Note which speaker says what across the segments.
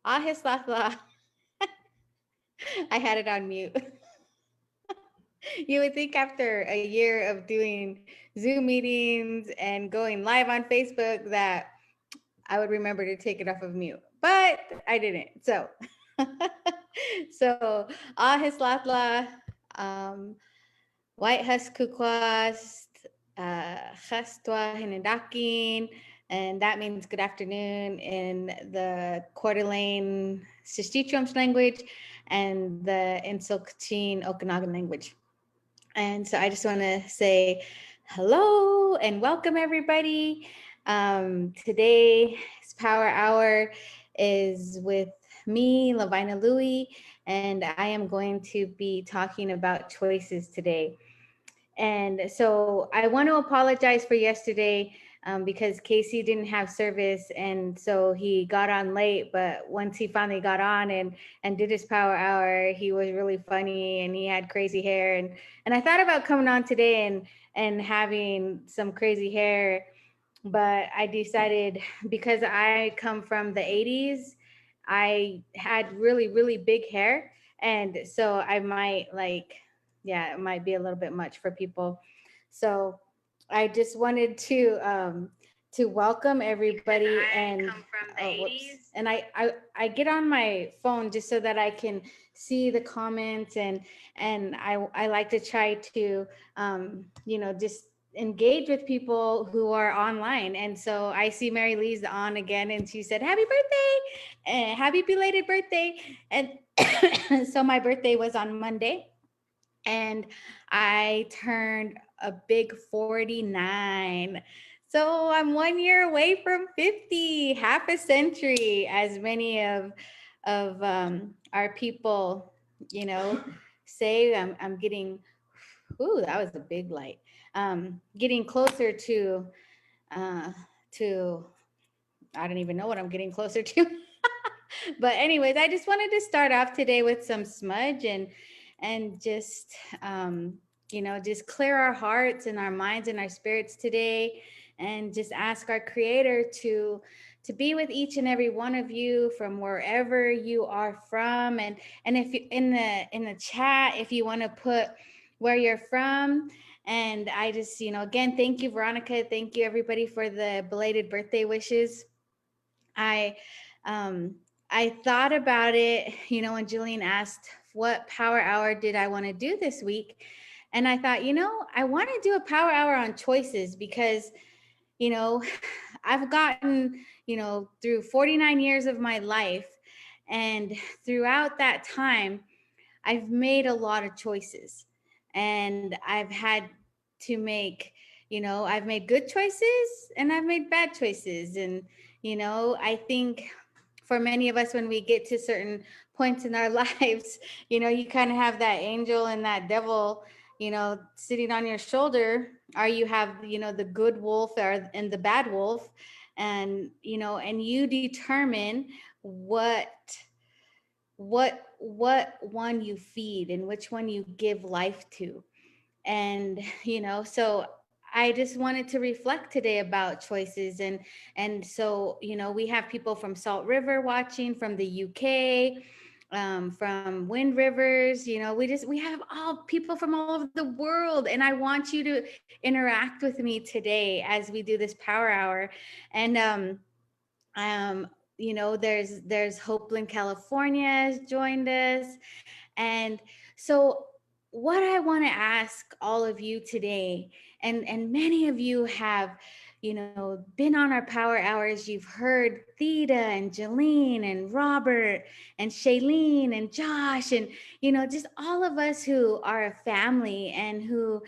Speaker 1: Ahislatla. I had it on mute. You would think after a year of doing Zoom meetings and going live on Facebook that I would remember to take it off of mute, but I didn't. So, so Ahislatla, um, White Huskukwas, Chestwa Hinindakin, and that means good afternoon in the Coeur d'Alene Sistichum's language and the Insulkchin Okanagan language. And so I just want to say hello and welcome everybody. Today's Power Hour is with me, LoVina Louie, and I am going to be talking about choices today. And so I want to apologize for yesterday because Casey didn't have service, and so he got on late. But once he finally got on and did his power hour, he was really funny and he had crazy hair. And I thought about coming on today and having some crazy hair, but I decided because I come from the 80s, I had really big hair, and so I might like, yeah, it might be a little bit much for people. So I just wanted to welcome everybody. And oh, whoops. And I get on my phone just so that I can see the comments, and I like to try to just engage with people who are online. And so I see Mary Lee's on again, and she said happy birthday and happy belated birthday. And so my birthday was on Monday, and I turned a big 49. So I'm 1 year away from 50, half a century, as many of our people, you know, say. I'm getting, ooh, that was a big light. Getting closer uh, to, I don't even know what I'm getting closer to. But anyways, I just wanted to start off today with some smudge and just just clear our hearts and our minds and our spirits today, and just ask our creator to be with each and every one of you from wherever you are from. And if you in the chat, if you want to put where you're from. And I just, again, thank you, Veronica, thank you everybody for the belated birthday wishes. I um I thought about it, when Julian asked what power hour did I want to do this week. And I thought, I want to do a power hour on choices because, you know, I've gotten, through 49 years of my life. And throughout that time, I've made a lot of choices. And I've had to make, I've made good choices and I've made bad choices. And, I think for many of us, when we get to certain points in our lives, you kind of have that angel and that devil, sitting on your shoulder, or you have, the good wolf and the bad wolf. And, and you determine what one you feed and which one you give life to. And so I just wanted to reflect today about choices. And so we have people from Salt River watching, from the UK, from Wind Rivers. We have all people from all over the world, and I want you to interact with me today as we do this power hour. And um there's Hopeland, California has joined us. And so what I want to ask all of you today, and many of you have, been on our power hours. You've heard Theta and Jeline and Robert and Shailene and Josh, and, just all of us who are a family and who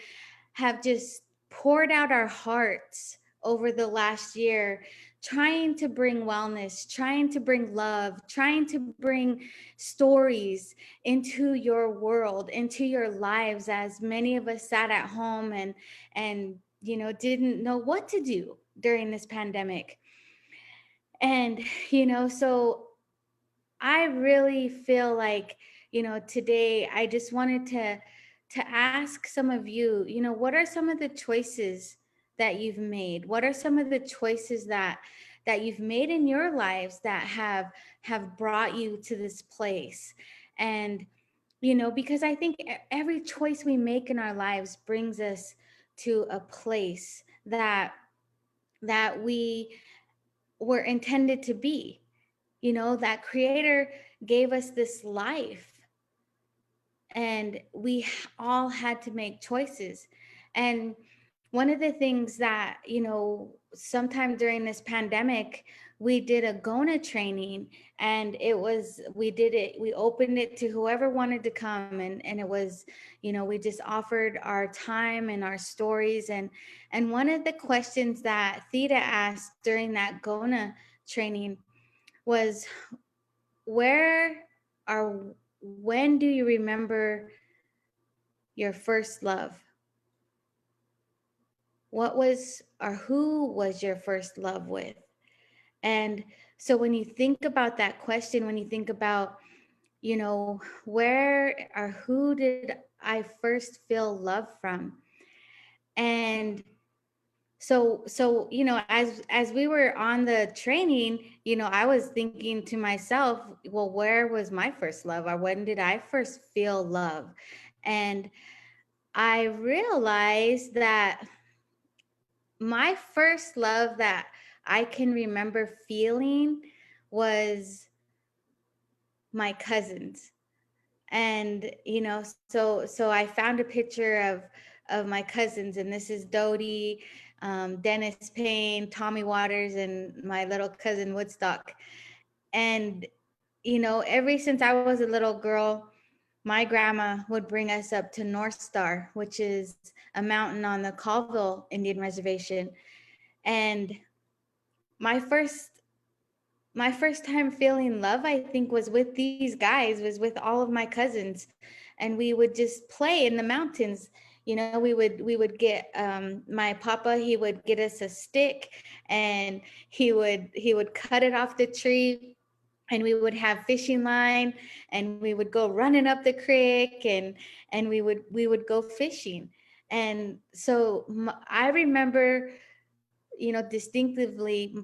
Speaker 1: have just poured out our hearts over the last year, trying to bring wellness, trying to bring love, trying to bring stories into your world, into your lives, as many of us sat at home and didn't know what to do during this pandemic. And so I really feel like, today I just wanted to ask some of you, what are some of the choices that you've made? What are some of the choices that you've made in your lives that have brought you to this place. And because I think every choice we make in our lives brings us to a place that we were intended to be. That creator gave us this life, and we all had to make choices. And one of the things that, sometime during this pandemic, we did a Gona training, and we opened it to whoever wanted to come. And it was, we just offered our time and our stories. And one of the questions that Theta asked during that Gona training was, where or when do you remember your first love? What was or who was your first love with? And so when you think about that question, when you think about, where or who did I first feel love from? And so as we were on the training, I was thinking to myself, well, where was my first love, or when did I first feel love? And I realized that my first love that I can remember feeling was my cousins. And so I found a picture of my cousins, and this is Dodie, Dennis Payne, Tommy Waters, and my little cousin Woodstock. And ever since I was a little girl, my grandma would bring us up to North Star, which is a mountain on the Colville Indian Reservation. And my first my first time feeling love, I think, was with these guys, was with all of my cousins. And we would just play in the mountains. We would get, my papa, he would get us a stick, and he would cut it off the tree, and we would have fishing line, and we would go running up the creek, and we would go fishing. And so I remember, distinctively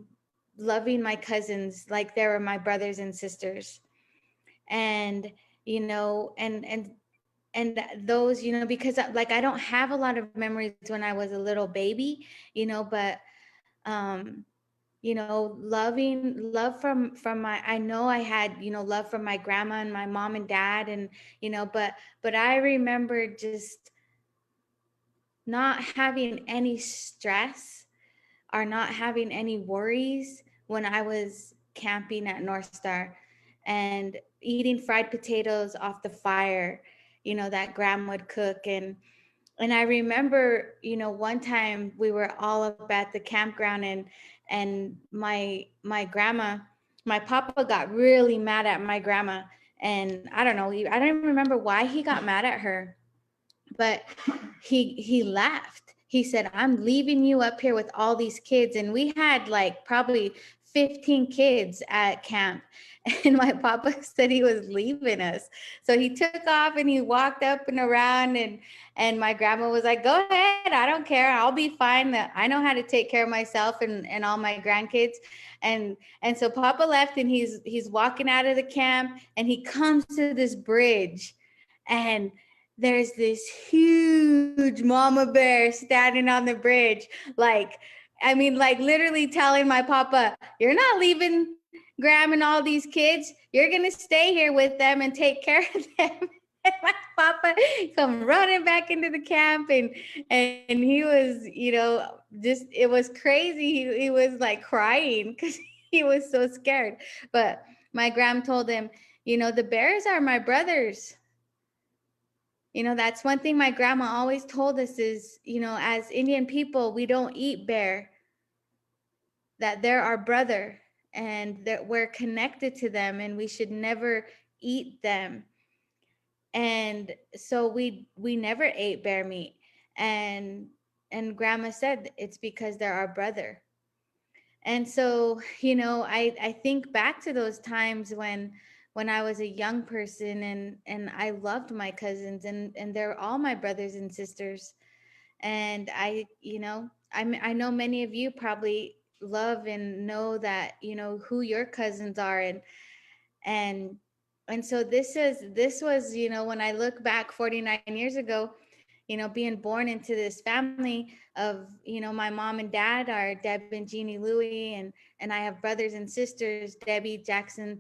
Speaker 1: loving my cousins like they were my brothers and sisters. And and those, because like I don't have a lot of memories when I was a little baby, but um love from my, I know I had, love from my grandma and my mom and dad. And but I remember just not having any stress or not having any worries when I was camping at North Star and eating fried potatoes off the fire, that Grandma would cook. And I remember, one time we were all up at the campground, and my grandma, my papa got really mad at my grandma. And I don't know, I don't even remember why he got mad at her, but he left. He said, I'm leaving you up here with all these kids. And we had like probably 15 kids at camp. And my papa said he was leaving us. So he took off and he walked up and around, and my grandma was like, go ahead, I don't care, I'll be fine. That I know how to take care of myself and all my grandkids. And so papa left, and he's walking out of the camp, and he comes to this bridge, and there's this huge mama bear standing on the bridge. Like, I mean, like literally telling my papa, you're not leaving Graham and all these kids. You're going to stay here with them and take care of them. And my papa come running back into the camp, and he was, just, it was crazy. He was like crying because he was so scared. But my Graham told him, the bears are my brothers. That's one thing my grandma always told us is, as Indian people, we don't eat bear, that they're our brother, and that we're connected to them, and we should never eat them. And so we never ate bear meat. And grandma said it's because they're our brother. And so, I think back to those times when I was a young person, and I loved my cousins, and they're all my brothers and sisters. And I know many of you probably love and know that, you know, who your cousins are. And and so this was, you know, when I look back 49 years ago, you know, being born into this family of, you know, my mom and dad are Deb and Jeannie Louie, and I have brothers and sisters, Debbie, Jackson,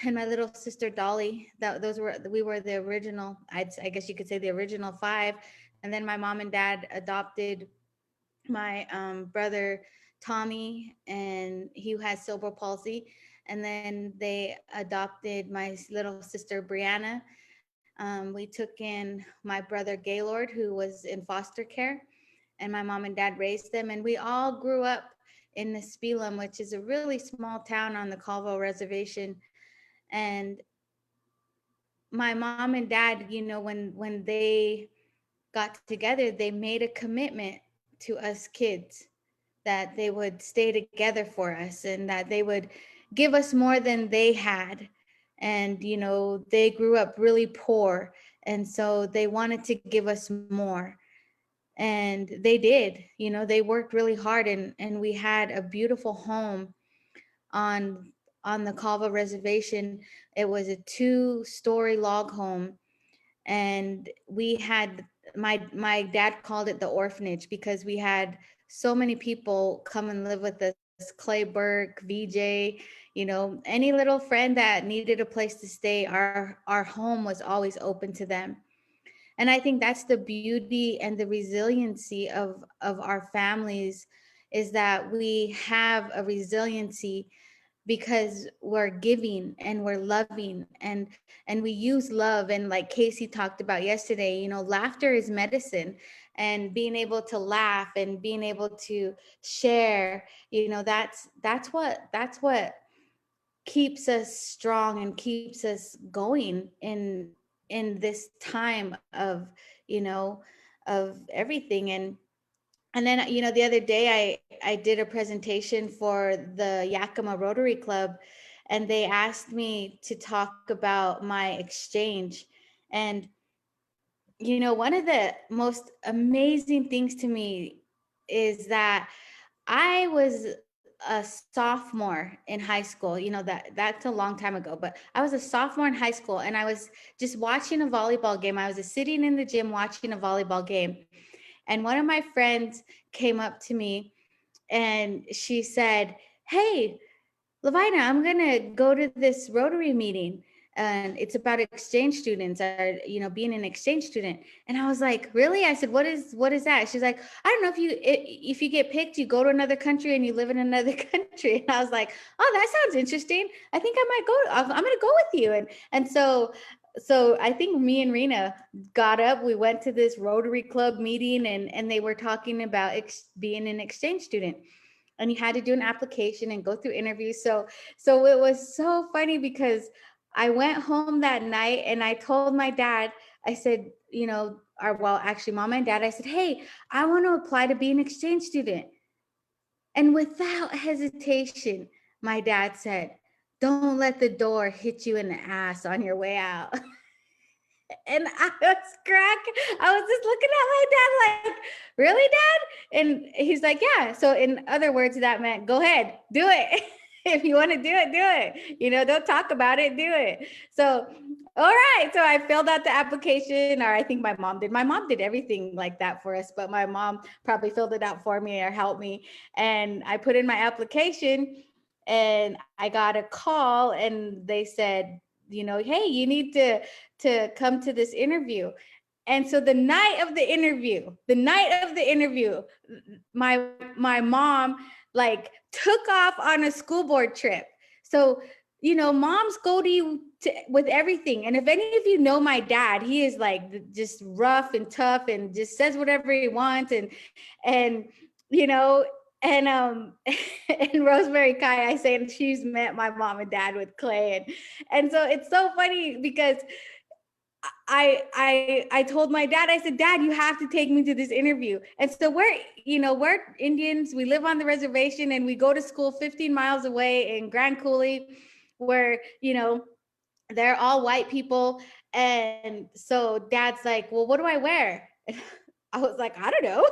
Speaker 1: and my little sister Dolly. That those were we were the original. I guess you could say the original five. And then my mom and dad adopted my brother Tommy, and he has cerebral palsy. And then they adopted my little sister Brianna. We took in my brother Gaylord, who was in foster care, and my mom and dad raised them. And we all grew up in Nespelem, which is a really small town on the Colville Reservation. And my mom and dad, you know, when they got together, they made a commitment to us kids that they would stay together for us and that they would give us more than they had. And, you know, they grew up really poor. And so they wanted to give us more. And they did, you know, they worked really hard, and we had a beautiful home on the Calva Reservation. It was a 2-story log home, and we had my dad called it the orphanage because we had so many people come and live with us. Clay Burke, VJ, you know, any little friend that needed a place to stay, our home was always open to them. And I think that's the beauty and the resiliency of our families, is that we have a resiliency because we're giving and we're loving, and we use love. And like Casey talked about yesterday, you know, laughter is medicine, and being able to laugh and being able to share, you know, that's what keeps us strong and keeps us going in this time of, you know, of everything. And then, you know, the other day I did a presentation for the Yakima Rotary Club, and they asked me to talk about my exchange. And, you know, one of the most amazing things to me is that I was a sophomore in high school. You know, that's a long time ago, but I was a sophomore in high school, and I was just watching a volleyball game. I was just sitting in the gym watching a volleyball game. And one of my friends came up to me and she said, "Hey, LoVina, I'm gonna go to this Rotary meeting, and it's about exchange students, or, you know, being an exchange student." And I was like, "Really?" I said, "What is that?" She's like, "I don't know, if you get picked, you go to another country and you live in another country." And I was like, "Oh, that sounds interesting. I think I might go. I'm gonna go with you." And so I think me and Rena got up. We went to this Rotary Club meeting, and they were talking about being an exchange student, and you had to do an application and go through interviews. So it was so funny because I went home that night and I told my dad, I said, you know, or well, actually mom and dad, I said, "Hey, I want to apply to be an exchange student." And without hesitation, my dad said, "Don't let the door hit you in the ass on your way out." And I was cracking. I was just looking at my dad like, "Really, Dad?" And he's like, "Yeah." So in other words, that meant, go ahead, do it. If you want to do it, you know, don't talk about it, do it. So, all right. So I filled out the application, or I think my mom did. My mom did everything like that for us, but my mom probably filled it out for me or helped me. And I put in my application, and I got a call, and they said, you know, "Hey, you need to come to this interview." And so the night of the interview, my mom like took off on a school board trip. So, you know, moms go to you with everything. And if any of you know my dad, he is like just rough and tough and just says whatever he wants. And you know, and and Rosemary Kai, I say, and she's met my mom and dad with Clay. And so it's so funny because I told my dad, I said, "Dad, you have to take me to this interview." And so we're Indians. We live on the reservation, and we go to school 15 miles away in Grand Coulee, where, you know, they're all white people. And so Dad's like, "Well, what do I wear?" And I was like, "I don't know."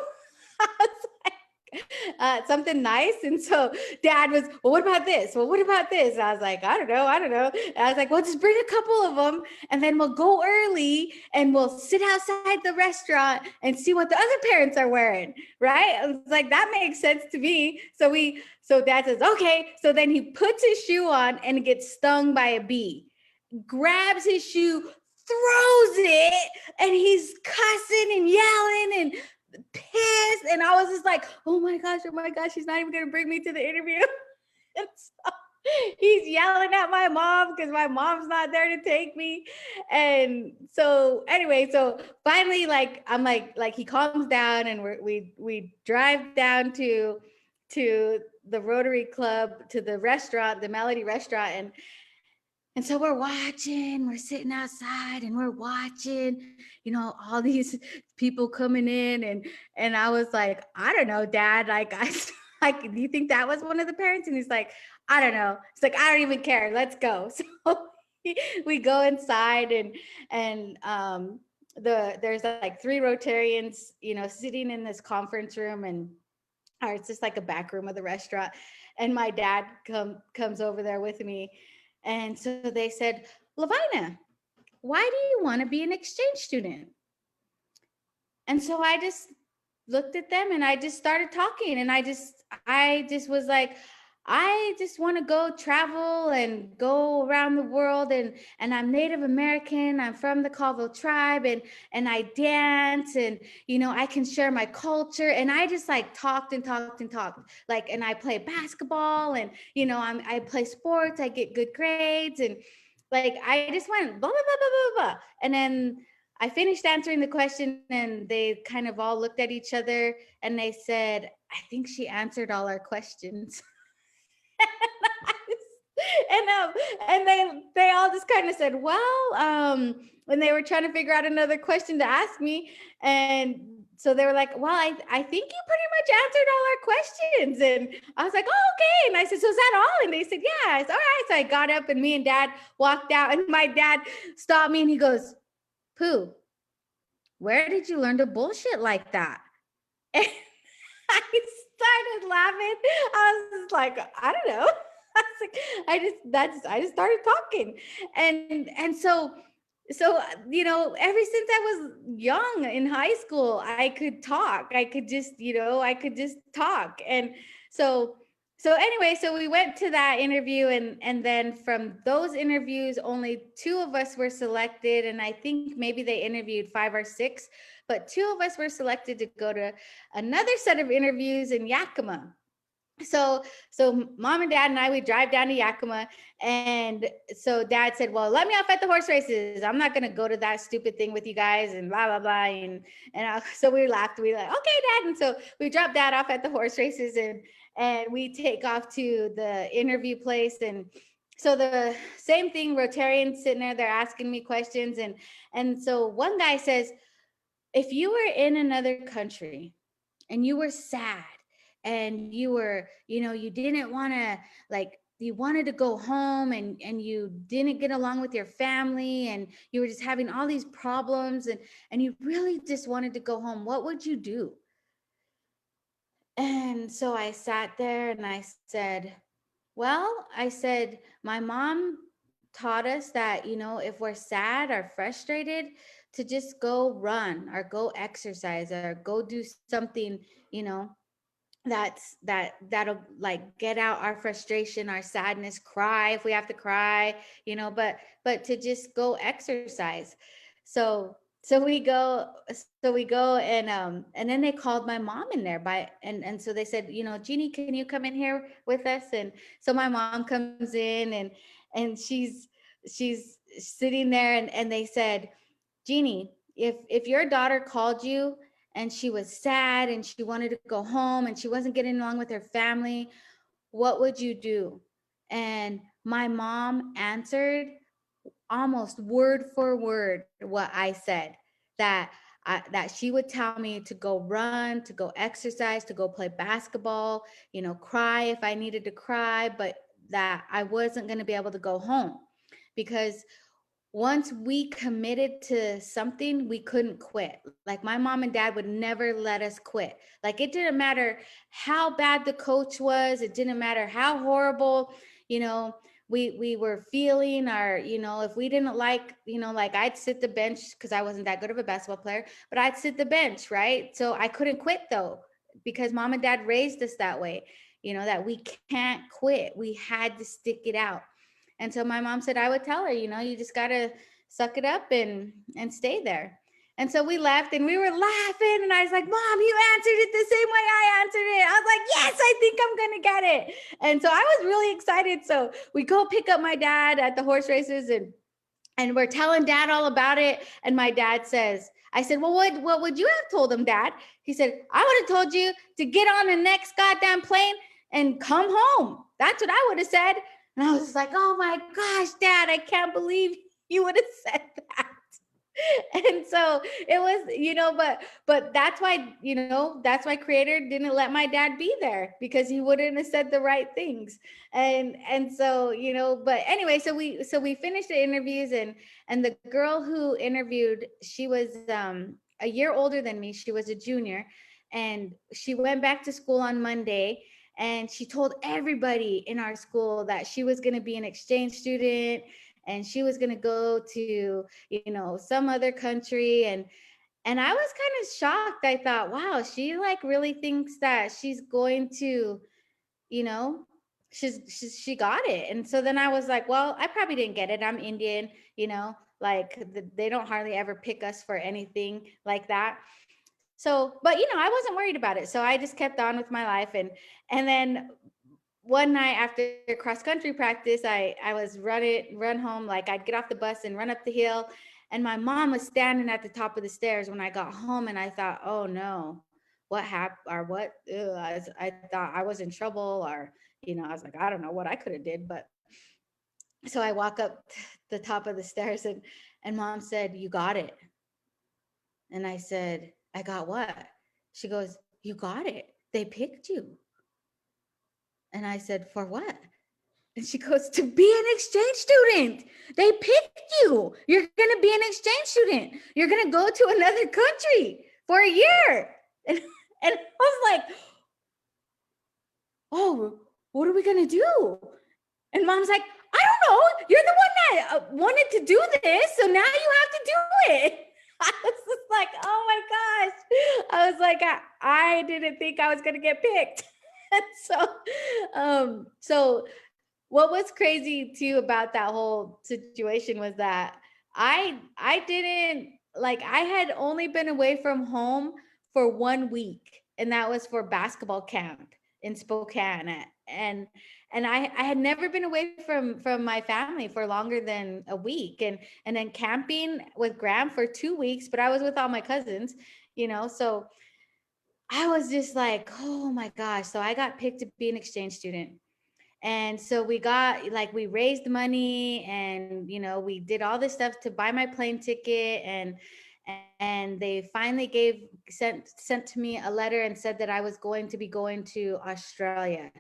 Speaker 1: something nice. And so dad was, well, what about this? Well, what about this? And I was like, I don't know. And I was like, well, just bring a couple of them and then we'll go early and we'll sit outside the restaurant and see what the other parents are wearing. Right. I was like, that makes sense to me. So dad says, okay. So then he puts his shoe on and gets stung by a bee, grabs his shoe, throws it, and he's cussing and yelling and pissed. And I was just like, oh my gosh, he's not even gonna bring me to the interview. And so he's yelling at my mom because my mom's not there to take me. And so anyway, so finally, like I'm like he calms down and we drive down to the Rotary Club, to the restaurant, the Melody restaurant. And so we're sitting outside and we're watching, all these people coming in. And I was like, I don't know, Dad, like, like, do you think that was one of the parents? And he's like, I don't know. It's like, I don't even care. Let's go. So we go inside and there's like 3 Rotarians, sitting in this conference room, or it's just like a back room of the restaurant. And my dad comes over there with me. And so they said, LoVina, why do you want to be an exchange student? And so I just looked at them and I just started talking. And I just was like, I just want to go travel and go around the world. And I'm Native American. I'm from the Colville tribe, and I dance, and, I can share my culture. And I just like talked and talked and talked, like, and I play basketball, and, I play sports. I get good grades. And like, I just went blah, blah, blah, blah, blah, blah. And then I finished answering the question and they kind of all looked at each other and they said, I think she answered all our questions. And they all just kind of said, well, when they were trying to figure out another question to ask me. And so they were like, well, I think you pretty much answered all our questions. And I was like, oh, okay. And I said, so is that all? And they said, yeah, it's all right. So I got up and me and Dad walked out, and my dad stopped me and he goes, Pooh, where did you learn to bullshit like that? And I started laughing. I was like, I don't know. I was like, I just started talking. And so, ever since I was young in high school, I could talk. I could just, I could just talk. And so anyway, so we went to that interview, and then from those interviews, only 2 of us were selected. And I think maybe they interviewed 5 or 6, but 2 of us were selected to go to another set of interviews in Yakima. So mom and dad and I, we drive down to Yakima. And so dad said, well, let me off at the horse races. I'm not going to go to that stupid thing with you guys and blah, blah, blah. So we laughed. We were like, okay, dad. And so we dropped dad off at the horse races, and we take off to the interview place. And so the same thing, Rotarians sitting there, they're asking me questions. And so one guy says, if you were in another country and you were sad and you were, you didn't want to, like, you wanted to go home, and you didn't get along with your family, and you were just having all these problems, and you really just wanted to go home, what would you do? And so I sat there and I said, well, I said, my mom taught us that, if we're sad or frustrated, to just go run or go exercise or go do something, that'll like get out our frustration, our sadness, cry if we have to cry, but to just go exercise. So so we go and then they called my mom in there and so they said, Jeannie, can you come in here with us? And so my mom comes in, and she's sitting there, and they said, Jeannie, if your daughter called you and she was sad and she wanted to go home and she wasn't getting along with her family, what would you do? And my mom answered almost word for word what I said, that she would tell me to go run, to go exercise, to go play basketball, cry if I needed to cry, but that I wasn't going to be able to go home because once we committed to something, we couldn't quit. Like my mom and dad would never let us quit. Like it didn't matter how bad the coach was, it didn't matter how horrible, you know, we were feeling our, if we didn't like, like I'd sit the bench because I wasn't that good of a basketball player, but I'd sit the bench, right? So I couldn't quit though, because mom and dad raised us that way, that we can't quit. We had to stick it out. And so my mom said I would tell her, you just gotta suck it up and stay there. And so we left and we were laughing. And I was like, Mom, you answered it the same way I answered it. I was like, yes, I think I'm gonna get it. And so I was really excited. So we go pick up my dad at the horse races, and we're telling dad all about it. And my dad says, I said, well, what would you have told him, Dad? He said, I would have told you to get on the next goddamn plane and come home. That's what I would have said. And I was just like, oh my gosh, Dad, I can't believe you would have said that. And so it was, but that's why creator didn't let my dad be there, because he wouldn't have said the right things. And so, but anyway, so we finished the interviews, and the girl who interviewed, she was a year older than me. She was a junior, and she went back to school on Monday, and she told everybody in our school that she was going to be an exchange student, and she was going to go to, some other country. And I was kind of shocked. I thought, wow, she like really thinks that she's going to, you know she got it. And so then I was like, well, I probably didn't get it. I'm Indian, like they don't hardly ever pick us for anything like that. So, but I wasn't worried about it, so I just kept on with my life. And then one night after cross country practice, I was run home. Like I'd get off the bus and run up the hill, and my mom was standing at the top of the stairs when I got home. And I thought, oh no, what happened, or what? I thought I was in trouble, or I was like, I don't know what I could have did. But so I walk up the top of the stairs, and mom said, you got it. And I said, I got what? She goes, you got it. They picked you. And I said, for what? And she goes, to be an exchange student. They picked you. You're going to be an exchange student. You're going to go to another country for a year. And I was like, oh, what are we going to do? And mom's like, I don't know. You're the one that wanted to do this, so now you have to do it. I was just like, oh my gosh. I was like, I didn't think I was going to get picked. And so what was crazy too about that whole situation was that I didn't, like, I had only been away from home for 1 week, and that was for basketball camp in Spokane. And I had never been away from my family for longer than a week, and then camping with Graham for 2 weeks, but I was with all my cousins, so I was just like, oh my gosh. So I got picked to be an exchange student. And so we raised money, and, we did all this stuff to buy my plane ticket. And they finally sent to me a letter and said that I was going to be going to Australia.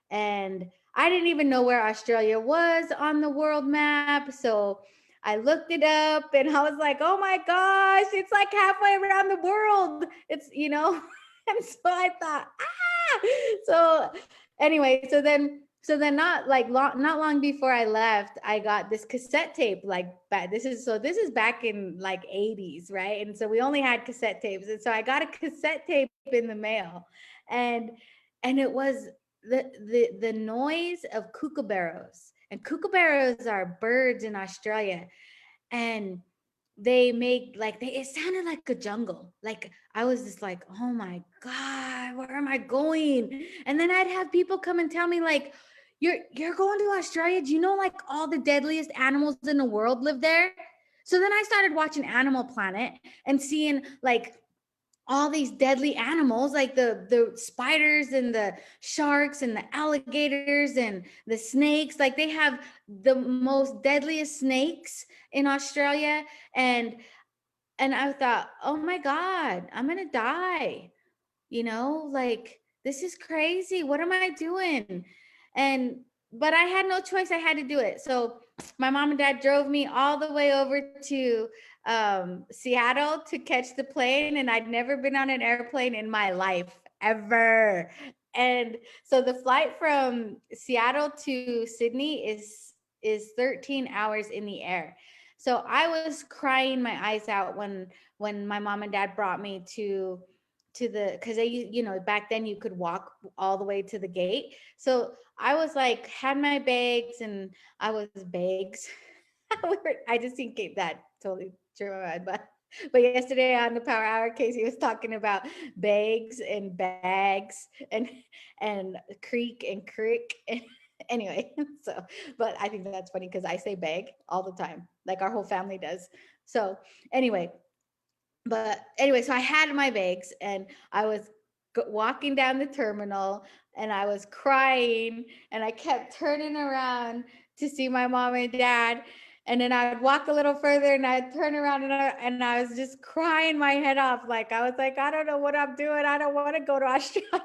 Speaker 1: And I didn't even know where Australia was on the world map. So I looked it up, and I was like, oh my gosh, it's like halfway around the world. It's, and so I thought, so anyway, so then not long before I left, I got this cassette tape. Like, this is back in like 80s, right? And so we only had cassette tapes. And so I got a cassette tape in the mail, and it was the noise of kookaburras. And kookaburras are birds in Australia, and they make it sounded like a jungle. Like I was just like, oh my God, where am I going? And then I'd have people come and tell me like, you're going to Australia? Do you know like all the deadliest animals in the world live there? So then I started watching Animal Planet and seeing like all these deadly animals, like the spiders and the sharks and the alligators and the snakes. Like they have the most deadliest snakes in Australia. And I thought, oh my God, I'm gonna die. Like, this is crazy. What am I doing? And but I had no choice. I had to do it. So my mom and dad drove me all the way over to Seattle to catch the plane. And I'd never been on an airplane in my life ever. And so the flight from Seattle to Sydney is 13 hours in the air. So I was crying my eyes out when my mom and dad brought me to the, because they, you know, back then you could walk all the way to the gate. So I was like, had my bags, and I was bags. I just think that totally drew my mind. But yesterday on the Power Hour, Casey was talking about bags and bags and creek and crick. And anyway, so but I think that's funny because I say bag all the time, like our whole family does. So anyway, so I had my bags, and I was walking down the terminal, and I was crying, and I kept turning around to see my mom and dad. And then I'd walk a little further, and I'd turn around, and I was just crying my head off. Like, I was like, I don't know what I'm doing. I don't want to go to Australia.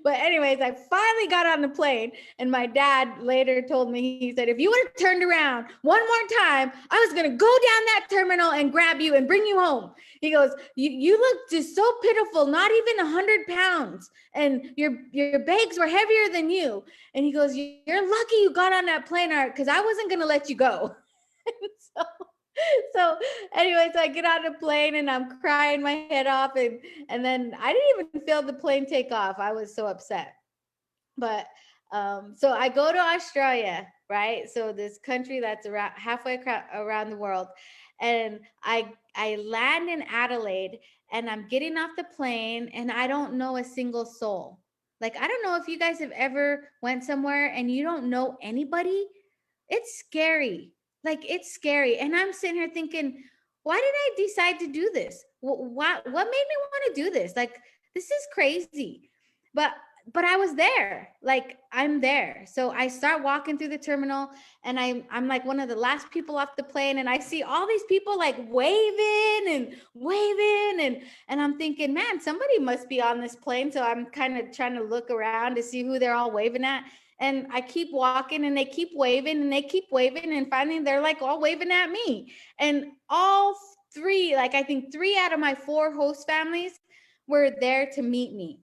Speaker 1: But anyways, I finally got on the plane, and my dad later told me, he said, if you would have turned around one more time, I was going to go down that terminal and grab you and bring you home. He goes, you look just so pitiful, not even 100 pounds. And your bags were heavier than you. And he goes, you're lucky you got on that plane, because I wasn't going to let you go. so so anyway, so I get on the plane, and I'm crying my head off, and then I didn't even feel the plane take off. I was so upset. But so I go to Australia, right? So this country that's around halfway around the world, and I land in Adelaide, and I'm getting off the plane, and I don't know a single soul. Like, I don't know if you guys have ever went somewhere and you don't know anybody. It's scary. Like, it's scary. And I'm sitting here thinking, why did I decide to do this? What made me want to do this? Like, this is crazy. But I was there. Like, I'm there. So I start walking through the terminal, and I'm like one of the last people off the plane, and I see all these people like waving, and I'm thinking, man, somebody must be on this plane. So I'm kind of trying to look around to see who they're all waving at. And I keep walking, and they keep waving, and they keep waving, and finally they're like all waving at me. And all three, like I think 3 out of my 4 host families were there to meet me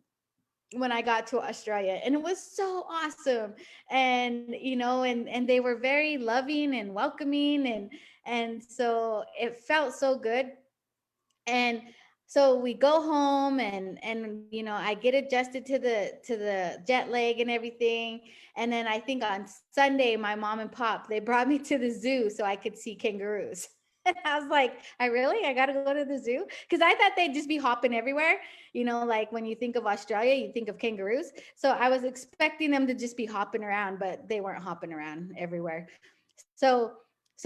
Speaker 1: when I got to Australia. And it was so awesome. And and they were very loving and welcoming, and so it felt so good. And so we go home, and I get adjusted to the jet lag and everything. And then I think on Sunday, my mom and pop, they brought me to the zoo so I could see kangaroos. And I was like, I gotta go to the zoo, because I thought they'd just be hopping everywhere. Like when you think of Australia, you think of kangaroos. So I was expecting them to just be hopping around, but they weren't hopping around everywhere. So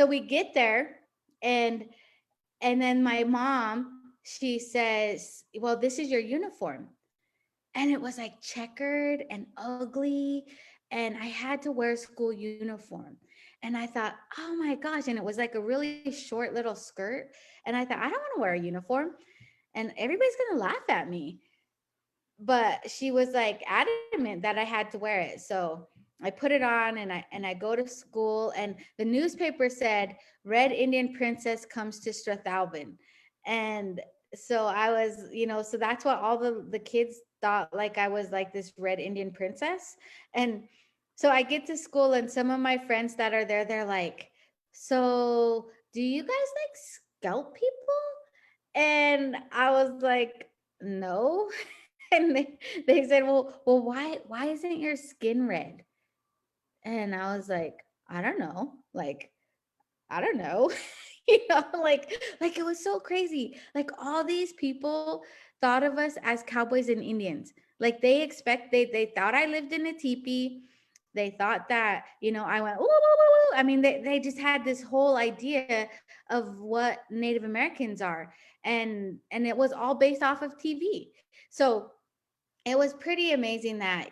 Speaker 1: we get there, and then my mom, she says, well, this is your uniform. And it was like checkered and ugly. And I had to wear school uniform. And I thought, oh my gosh. And it was like a really short little skirt. And I thought, I don't want to wear a uniform. And everybody's going to laugh at me. But she was like adamant that I had to wear it. So I put it on, and I go to school, and the newspaper said Red Indian Princess comes to Strathalbyn. And so I was, so that's what all the kids thought, like I was like this Red Indian Princess. And so I get to school, and some of my friends that are there, they're like, so do you guys like scalp people? And I was like, no. And they said, well, why isn't your skin red? And I was like, I don't know. Like, I don't know. Like it was so crazy. Like, all these people thought of us as cowboys and Indians. Like, they thought I lived in a teepee. They thought that, I went, ooh, ooh, ooh, ooh. I mean, they just had this whole idea of what Native Americans are. And it was all based off of TV. So it was pretty amazing that,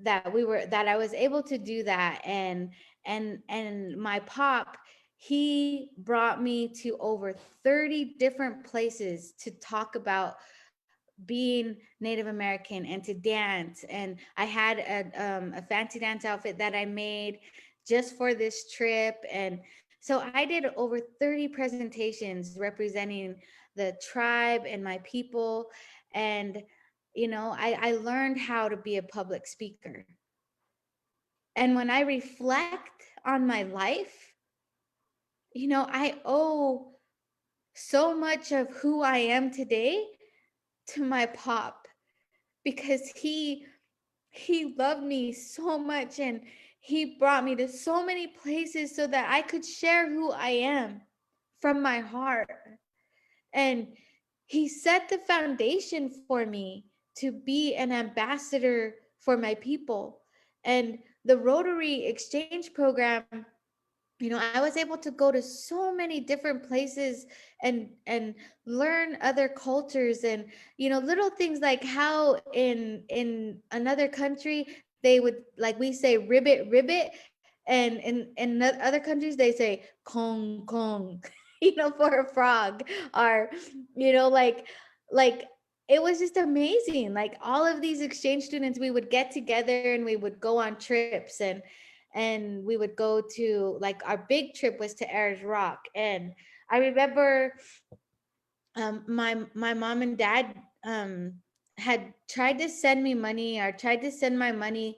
Speaker 1: that I was able to do that. And my pop, he brought me to over 30 different places to talk about being Native American and to dance. And I had a fancy dance outfit that I made just for this trip. And so I did over 30 presentations representing the tribe and my people. And, I learned how to be a public speaker. And when I reflect on my life, I owe so much of who I am today to my pop, because he loved me so much, and he brought me to so many places so that I could share who I am from my heart. And he set the foundation for me to be an ambassador for my people. And the Rotary Exchange Program, I was able to go to so many different places and learn other cultures, and little things like how in another country they would, like, we say ribbit, and in other countries they say kong kong, for a frog. Or like it was just amazing. Like, all of these exchange students, we would get together and we would go on trips, and we would go to, like, our big trip was to Ayers Rock. And I remember my mom and dad had tried to send me money, or tried to send my money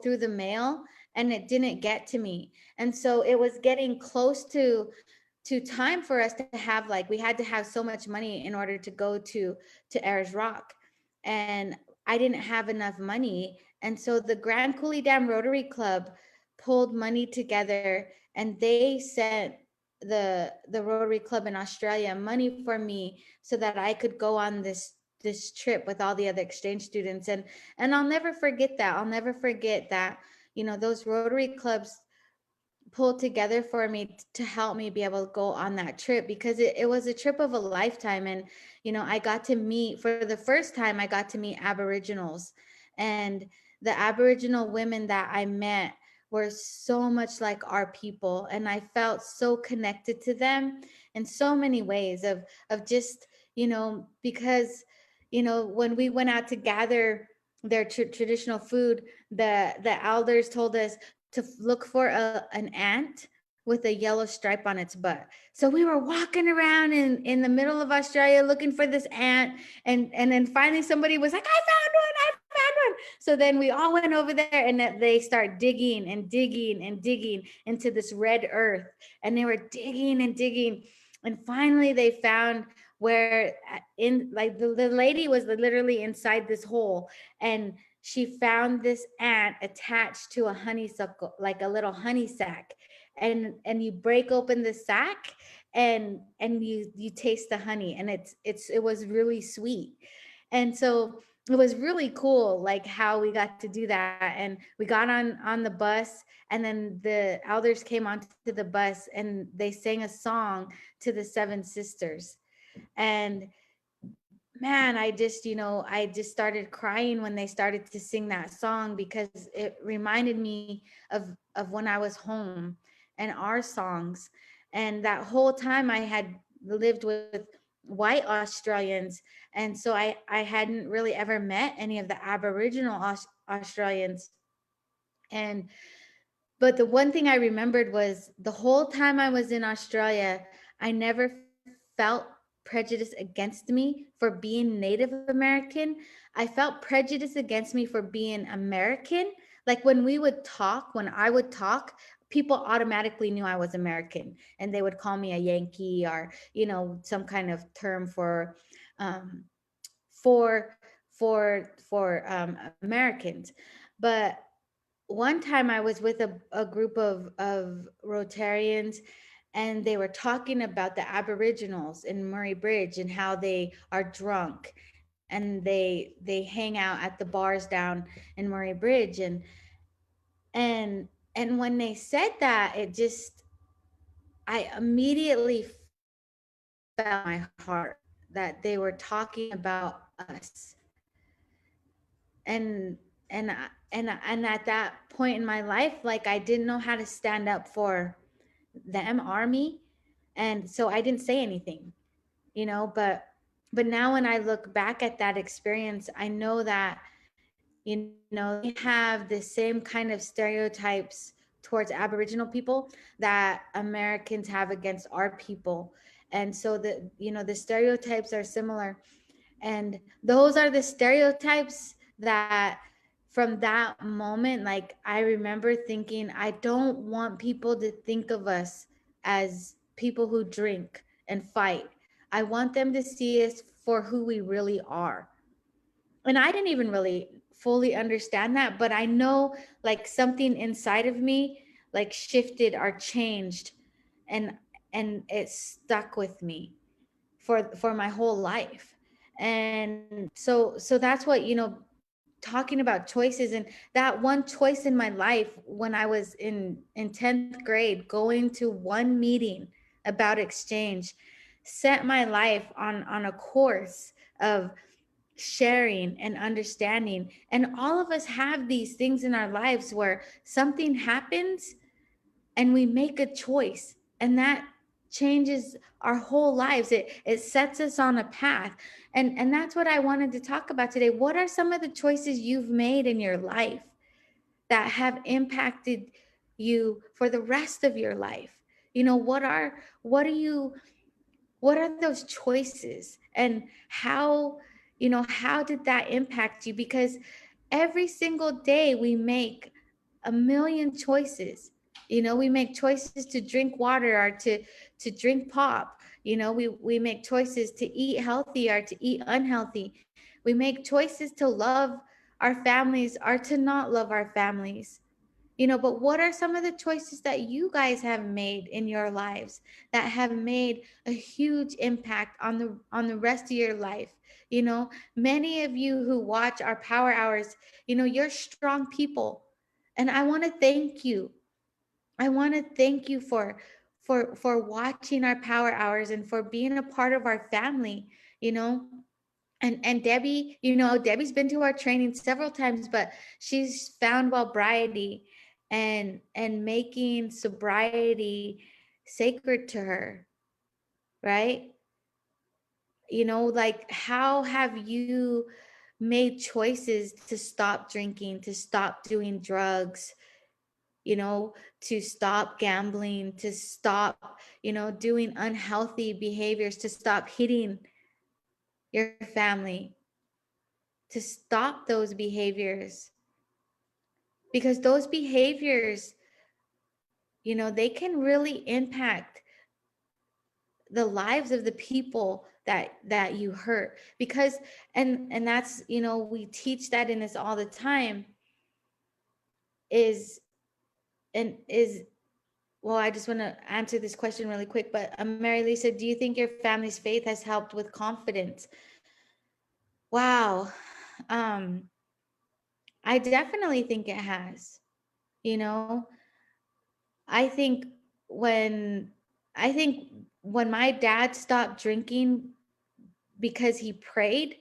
Speaker 1: through the mail, and it didn't get to me. And so it was getting close to time for us to have, like, we had to have so much money in order to go to Ayers Rock. And I didn't have enough money. And so the Grand Coulee Dam Rotary Club pulled money together, and they sent the Rotary Club in Australia money for me so that I could go on this trip with all the other exchange students. And I'll never forget that. I'll never forget that, those Rotary clubs pulled together for me to help me be able to go on that trip, because it was a trip of a lifetime. And I got to meet, for the first time, I got to meet Aboriginals. And the Aboriginal women that I met were so much like our people, and I felt so connected to them in so many ways, of just, because when we went out to gather their traditional food, the elders told us to look for an ant with a yellow stripe on its butt. So we were walking around in the middle of Australia looking for this ant, and then finally somebody was like, I found one, I found one. So then we all went over there, and they start digging and digging and digging into this red earth, and they were digging and digging, and finally they found where, in like, the lady was literally inside this hole, and she found this ant attached to a honeysuckle, like a little honey sack. And you break open the sack, and you taste the honey, and it was really sweet. And so it was really cool, like, how we got to do that. And we got on the bus, and then the elders came onto the bus, and they sang a song to the seven sisters. And man, I just started crying when they started to sing that song, because it reminded me of when I was home, and our songs. And that whole time I had lived with white Australians, and so I hadn't really ever met any of the Aboriginal Australians. And but the one thing I remembered was, the whole time I was in Australia, I never felt prejudice against me for being Native American. I felt prejudice against me for being American. Like, when I would talk, people automatically knew I was American, and they would call me a Yankee, or, some kind of term um, for Americans. But one time I was with a group of Rotarians, and they were talking about the Aboriginals in Murray Bridge, and how they are drunk, and they hang out at the bars down in Murray Bridge. And when they said that, I immediately felt in my heart that they were talking about us. And and and and at that point in my life, like, I didn't know how to stand up for them or me, and so I didn't say anything. But But now when I look back at that experience, I know that, they have the same kind of stereotypes towards Aboriginal people that Americans have against our people. And so the stereotypes are similar. And those are the stereotypes that from that moment, like I remember thinking, I don't want people to think of us as people who drink and fight. I want them to see us for who we really are. And I didn't even really fully understand that, but I know like something inside of me like shifted or changed, and it stuck with me for my whole life. And so that's what, talking about choices, and that one choice in my life when I was in 10th grade, going to one meeting about exchange, set my life on a course of sharing and understanding. And all of us have these things in our lives where something happens and we make a choice, and that changes our whole lives. It sets us on a path. And that's what I wanted to talk about today. What are some of the choices you've made in your life that have impacted you for the rest of your life? What are those choices, and how did that impact you? Because every single day we make a million choices. We make choices to drink water or to drink pop. We make choices to eat healthy or to eat unhealthy. We make choices to love our families or to not love our families. But what are some of the choices that you guys have made in your lives that have made a huge impact on the rest of your life? Many of you who watch our power hours, you're strong people. And I want to thank you. I want to thank you for watching our power hours and for being a part of our family, you know and Debbie, Debbie's been to our training several times, but she's found sobriety and making sobriety sacred to her, right? Like, how have you made choices to stop drinking, to stop doing drugs, to stop gambling, to stop, doing unhealthy behaviors, to stop hitting your family, to stop those behaviors? Because those behaviors, they can really impact the lives of the people that you hurt. Because and that's, we teach that in this all the time, is and is well, I just want to answer this question really quick. But Mary Lisa, do you think your family's faith has helped with confidence? Wow. um I definitely think it has. you know I think when I think when my dad stopped drinking because he prayed,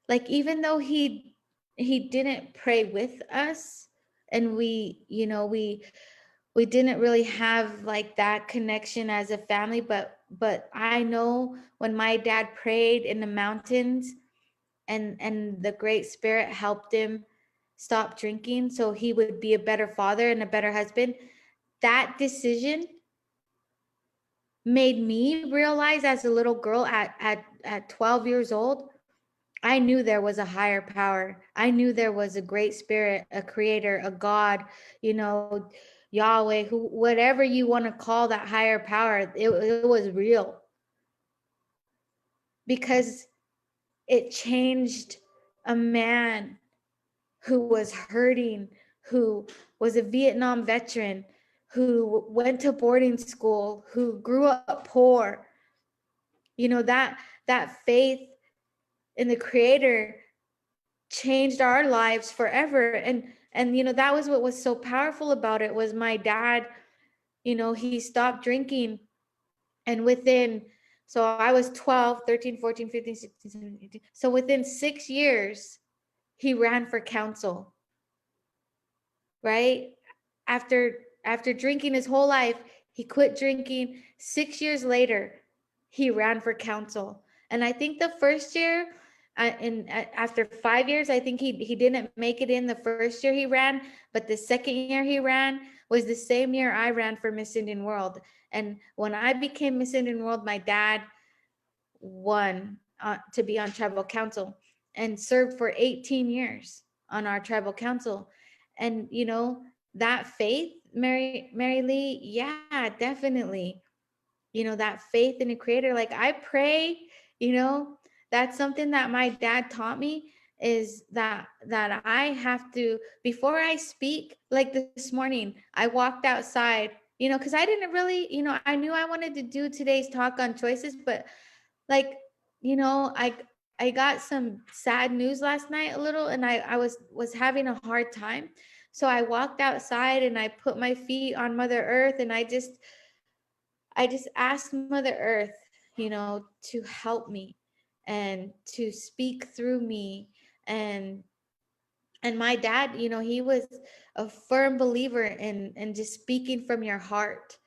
Speaker 1: like, even though he didn't pray with us, and we didn't really have like that connection as a family, but I know when my dad prayed in the mountains, and the Great Spirit helped him stop drinking so he would be a better father and a better husband. That decision made me realize, as a little girl at 12 years old, I knew there was a higher power. I knew there was a great spirit, a creator, a God, Yahweh, whatever you want to call that higher power. It was real, because it changed a man who was hurting, who was a Vietnam veteran, who went to boarding school, who grew up poor. That faith in the creator changed our lives forever. And that was what was so powerful about it. Was my dad, he stopped drinking, and so I was 12, 13, 14, 15, 16, 17, 18. So within 6 years, he ran for council, right? After drinking his whole life, he quit drinking. 6 years later, he ran for council. And I think the first year, after 5 years, I think he didn't make it in the first year he ran, but the second year he ran was the same year I ran for Miss Indian World. And when I became Miss Indian World, my dad won to be on tribal council and served for 18 years on our tribal council. And that faith, Mary Lee, yeah, definitely. That faith in a creator. Like I pray, you know, that's something that my dad taught me, is that I have to, before I speak, like this morning, I walked outside, because I didn't really, I knew I wanted to do today's talk on choices, but like, I got some sad news last night a little, and I was having a hard time. So I walked outside and I put my feet on Mother Earth, and I just asked Mother Earth, to help me and to speak through me. And my dad, he was a firm believer in just speaking from your heart.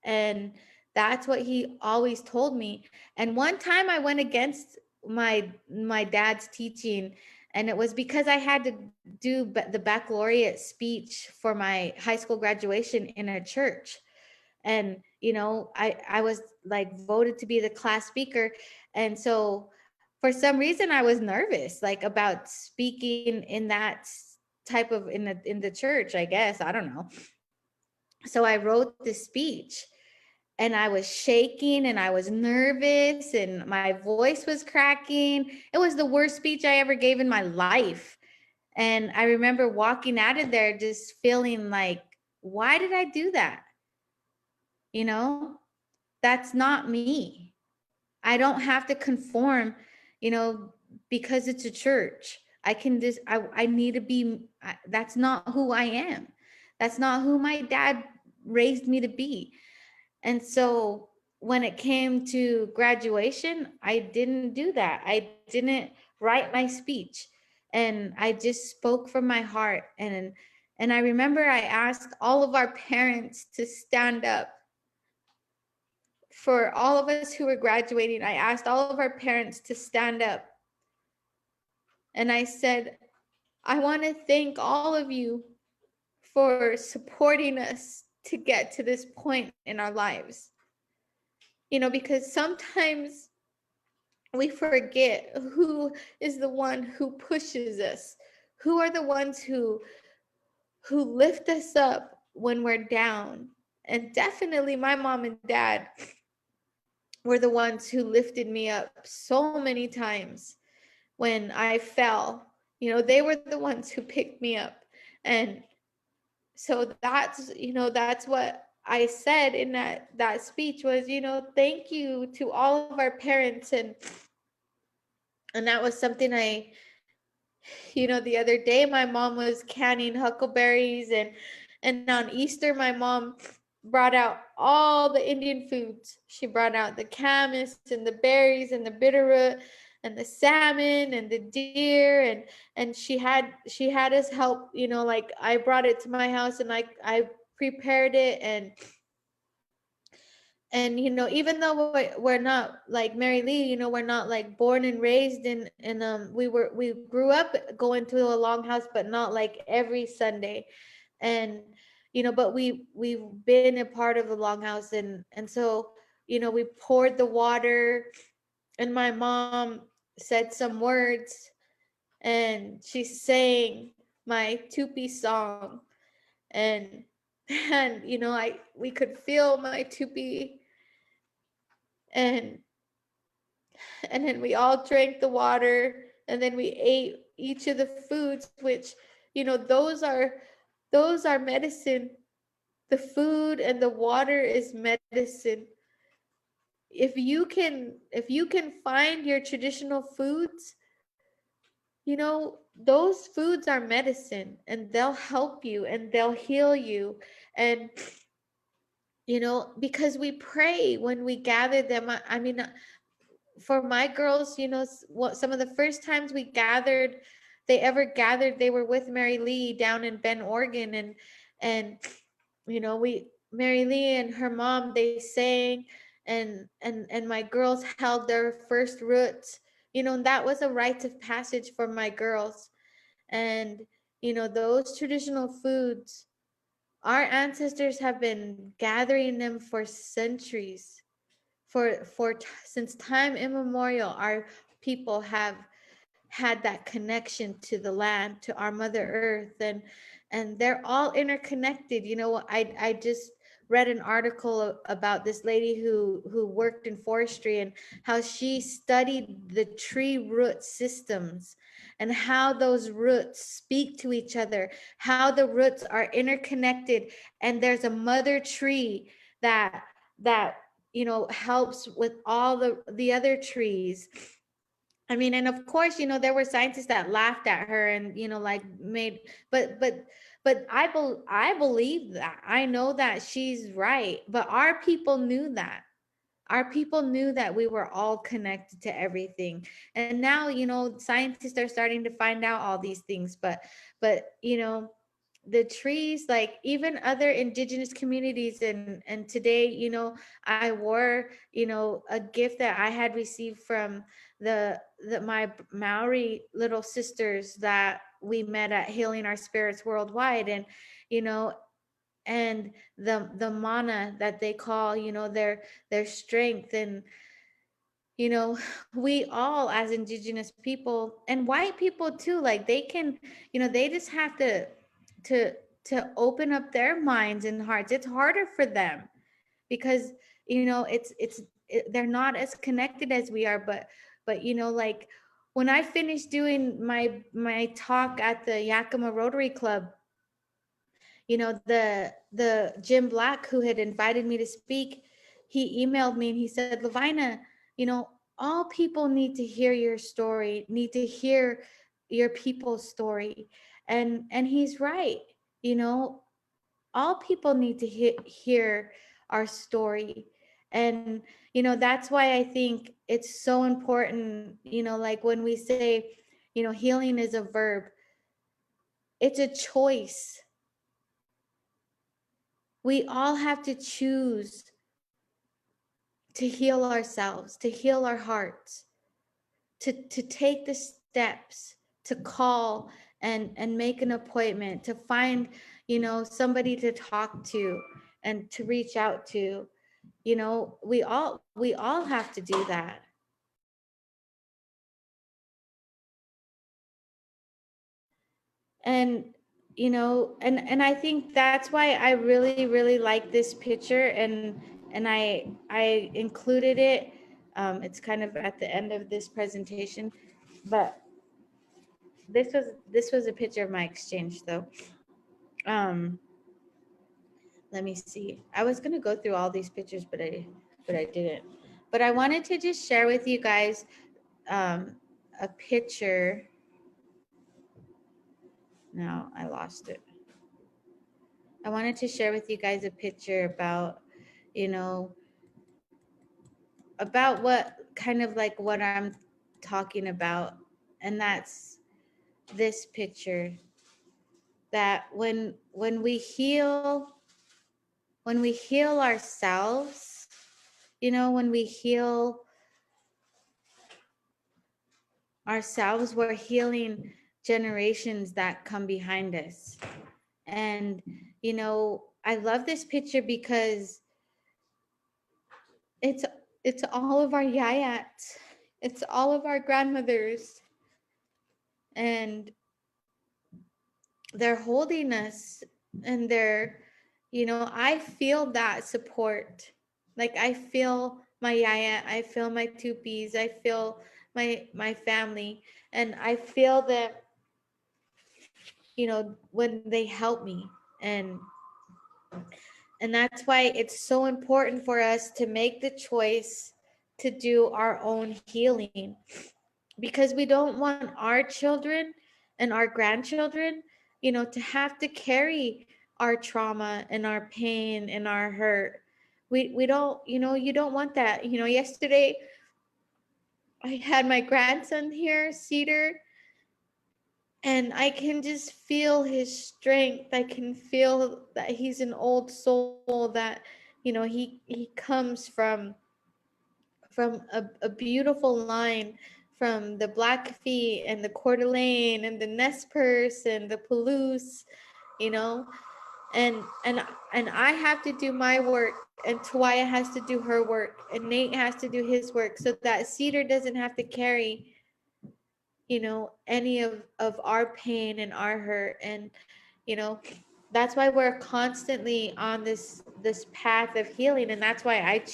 Speaker 1: And that's what he always told me. And one time I went against my dad's teaching, and it was because I had to do the baccalaureate speech for my high school graduation in a church. And I was like voted to be the class speaker. And so for some reason I was nervous, like, about speaking in that type of, in the church, I guess, I don't know. So I wrote this speech, and I was shaking and I was nervous and my voice was cracking. It was the worst speech I ever gave in my life. And I remember walking out of there just feeling like, why did I do that? you know that's not me. I don't have to conform, because it's a church. I can just, I need to be, that's not who I am. That's not who my dad raised me to be. And so when it came to graduation, I didn't do that. I didn't write my speech, and I just spoke from my heart. And I remember I asked all of our parents to stand up. For all of us who were graduating, I asked all of our parents to stand up. And I said, I want to thank all of you for supporting us to get to this point in our lives. Because sometimes we forget who is the one who pushes us, who are the ones who lift us up when we're down. And definitely my mom and dad were the ones who lifted me up so many times when I fell. They were the ones who picked me up. And so that's what I said in that speech was, thank you to all of our parents. And that was something the other day my mom was canning huckleberries, and on Easter my mom brought out all the Indian foods. She brought out the camas and the berries and the bitterroot and the salmon and the deer, and she had us help, like I brought it to my house and I prepared it. And even though we're not like Mary Lee, we're not like born and raised in we grew up going to a longhouse, but not like every Sunday. And but we've been a part of the longhouse. And so we poured the water, and my mom said some words, and she sang my Tupi song. And I we could feel my Tupi. and and then we all drank the water, and then we ate each of the foods, which those are medicine. The food and the water is medicine. If you can find your traditional foods, those foods are medicine, and they'll help you and they'll heal you. And because we pray when we gather them. I mean, for my girls, some of the first times they ever gathered, they were with Mary Lee down in Bend, Oregon. And we Mary Lee and her mom, they sang, and my girls held their first roots. That was a rite of passage for my girls. And those traditional foods, our ancestors have been gathering them for centuries. Since time immemorial, our people have had that connection to the land, to our mother earth, and they're all interconnected. I just read an article about this lady who worked in forestry, and how she studied the tree root systems and how those roots speak to each other, how the roots are interconnected, and there's a mother tree that helps with all the other trees. I mean, and of course, there were scientists that laughed at her and, like made, but I believe that. I know that she's right, but our people knew that. Our people knew that we were all connected to everything. And now, scientists are starting to find out all these things, but the trees, like even other indigenous communities, and today, I wore, a gift that I had received from my Maori little sisters that we met at Healing Our Spirits Worldwide. And you know and the mana that they call, their strength. And you know we all, as indigenous people and white people too, like they can, they just have to to open up their minds and hearts. It's harder for them because they're not as connected as we are. But like when I finished doing my talk at the Yakima Rotary Club, the Jim Black, who had invited me to speak, he emailed me and he said, LoVina, all people need to hear your story, need to hear your people's story. And he's right. you know all people need to hear our story. And that's why I think it's so important, like when we say, healing is a verb, it's a choice. We all have to choose to heal ourselves, to heal our hearts, to take the steps, to call and make an appointment, to find, somebody to talk to and to reach out to. We all have to do that. And and I think that's why I really really like this picture, and I included it. It's kind of at the end of this presentation, but this was a picture of my exchange though. um Let me see, I was going to go through all these pictures, but I didn't. But I wanted to just share with you guys a picture. No, I lost it. I wanted to share with you guys a picture about, you know, about what kind of like what I'm talking about. And that's this picture, that when we heal ourselves, when we heal ourselves, we're healing generations that come behind us. And, I love this picture because it's it's all of our yayats, it's all of our grandmothers, and they're holding us, and I feel that support. Like I feel my yaya, I feel my tupis, I feel my family, and I feel that, when they help me. And that's why it's so important for us to make the choice to do our own healing, because we don't want our children and our grandchildren, to have to carry our trauma and our pain and our hurt. We don't, you don't want that. Yesterday I had my grandson here, Cedar, and I can just feel his strength. I can feel that he's an old soul, that he comes from from a beautiful line from the Blackfeet and the Coeur d'Alene and the Nez Perce and the Palouse, you know, and and and I have to do my work, and Tawaya has to do her work, and Nate has to do his work, so that Cedar doesn't have to carry, you know, any of our pain and our hurt. And you know, that's why we're constantly on this path of healing, and that's why I've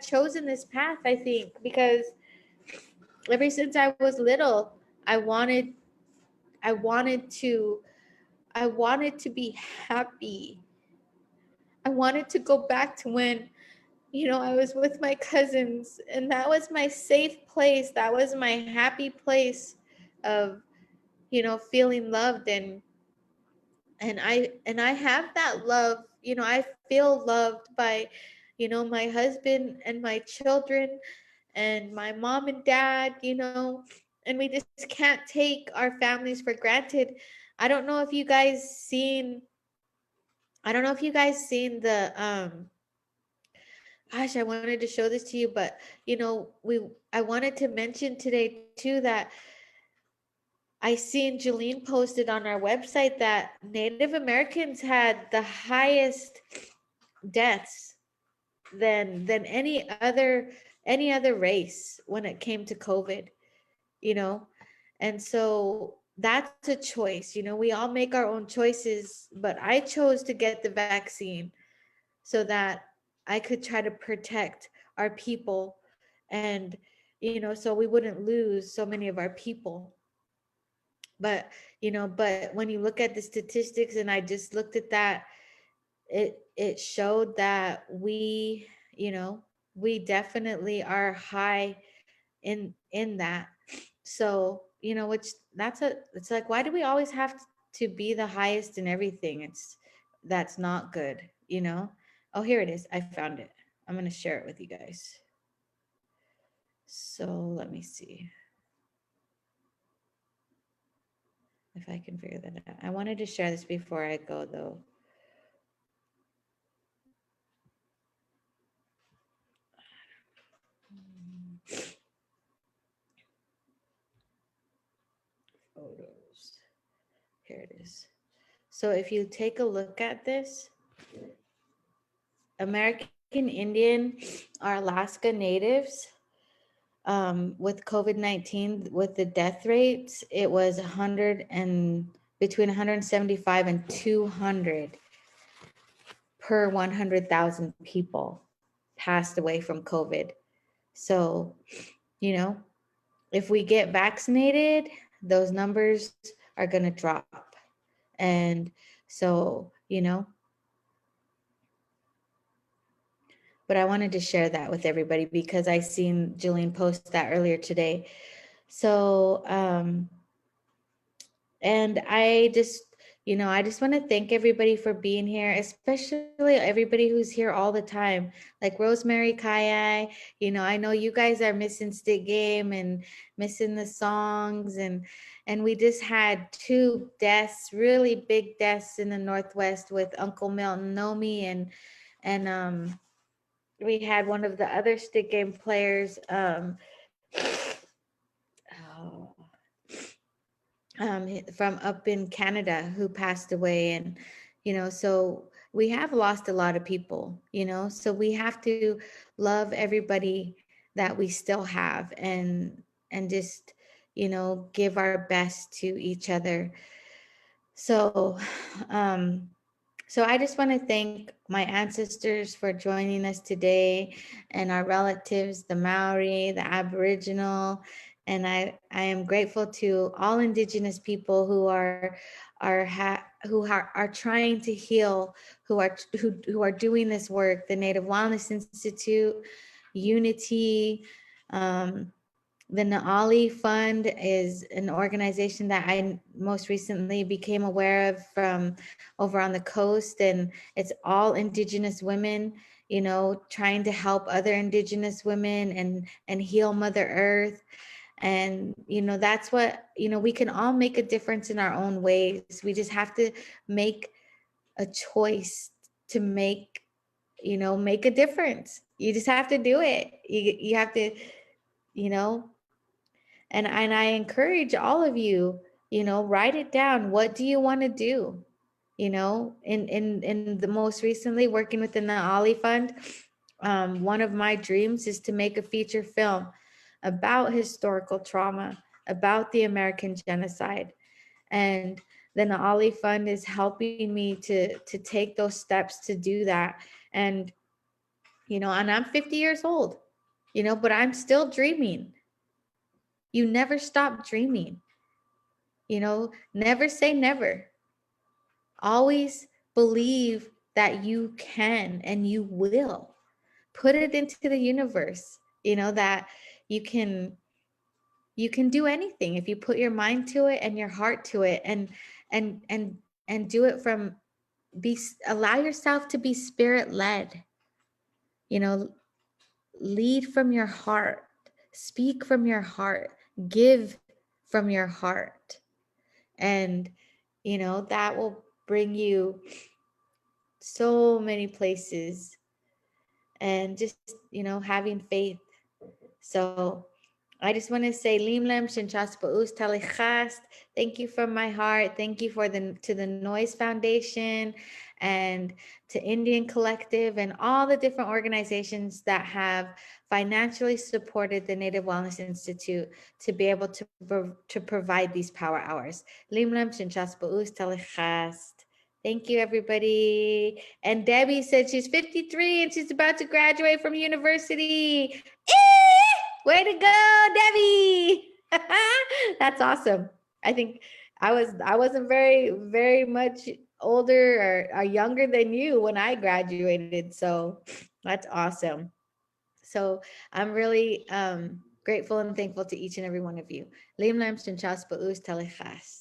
Speaker 1: chosen this path, I think, because ever since I was little, I wanted I wanted to I wanted to be happy. I wanted to go back to when, you know, I was with my cousins, and that was my safe place. That was my happy place of, you know, feeling loved. And I have that love. You know, I feel loved by, you know, my husband and my children and my mom and dad, you know, and we just can't take our families for granted. I don't know if you guys seen I don't know if you guys seen the gosh, I wanted to show this to you, but you know, I wanted to mention today too that I seen Jeline posted on our website that Native Americans had the highest deaths than any other race when it came to COVID, you know. And so that's a choice. You know, we all make our own choices, but I chose to get the vaccine so that I could try to protect our people, and you know, so we wouldn't lose so many of our people. But you know, but when you look at the statistics, and I just looked at that, it showed that you know, we definitely are high in that. So you know, which it's like, why do we always have to be the highest in everything? That's not good, you know. Oh, here it is, I found it. I'm going to share it with you guys. So let me see if I can figure that out. I wanted to share this before I go though. Photos, here it is. So if you take a look at this, American Indian or Alaska Natives, with COVID-19, with the death rates, it was 100 and between 175 and 200 per 100,000 people passed away from COVID. So, you know, if we get vaccinated, those numbers are going to drop. And so, you know, but I wanted to share that with everybody because I seen Jillian post that earlier today. So, and I just, you know, I just want to thank everybody for being here, especially everybody who's here all the time, like Rosemary, Kaya. You know, I know you guys are missing Stick Game and missing the songs, and we just had 2 deaths, really big deaths in the Northwest with Uncle Milton Nomi, and we had one of the other Stick Game players, oh, from up in Canada who passed away. And, you know, so we have lost a lot of people, you know, so we have to love everybody that we still have, and just, you know, give our best to each other. So, um, so I just want to thank my ancestors for joining us today, and our relatives, the Maori, the Aboriginal, and I am grateful to all Indigenous people who are trying to heal, who are doing this work. The Native Wellness Institute, Unity, the Naali Fund is an organization that I most recently became aware of from over on the coast, and it's all Indigenous women, you know, trying to help other Indigenous women and heal Mother Earth. And, you know, that's what, you know, we can all make a difference in our own ways. We just have to make a choice to make a difference. You just have to do it. You have to, you know, and I encourage all of you, write it down. What do you want to do? In the most recently working within the Ollie Fund, one of my dreams is to make a feature film about historical trauma, about the American genocide. And then the Ollie Fund is helping me to take those steps to do that. And, and I'm 50 years old, but I'm still dreaming. You never stop dreaming, never say never. Always believe that you can and you will. Put it into the universe, that you can do anything if you put your mind to it and your heart to it, and do it from allow yourself to be spirit led. Lead from your heart, speak from your heart, give from your heart. And that will bring you so many places, and just having faith. So I just want to say limlem shenchaspaus talichast. Thank you from my heart. Thank you to the Noise Foundation and to Indian Collective and all the different organizations that have financially supported the Native Wellness Institute to be able to provide these power hours. Limlem shenchaspaus talichast. Thank you, everybody. And Debbie said she's 53 and she's about to graduate from university. Way to go, Debbie! That's awesome. I think I wasn't very much older or younger than you when I graduated, so that's awesome. So I'm really grateful and thankful to each and every one of you. Lim lam stinchas ba'us telechas.